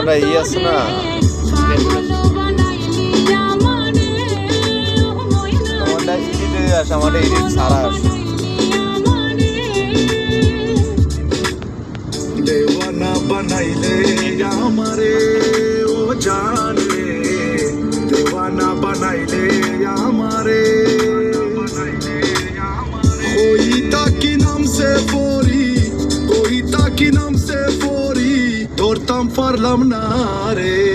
ওটা ই আছে না, তোমারটা এডিটে আসে, আমারটা এডিট ছাড়া আসে। দেওয়ানা বানাইলে আমারে ও জানে, দেওয়ানা বানাইলে আমারে, কইতা কি নাম সে পড়ি, কইতা কি নাম সে পড়ি, ধরতাম পারলাম না রে।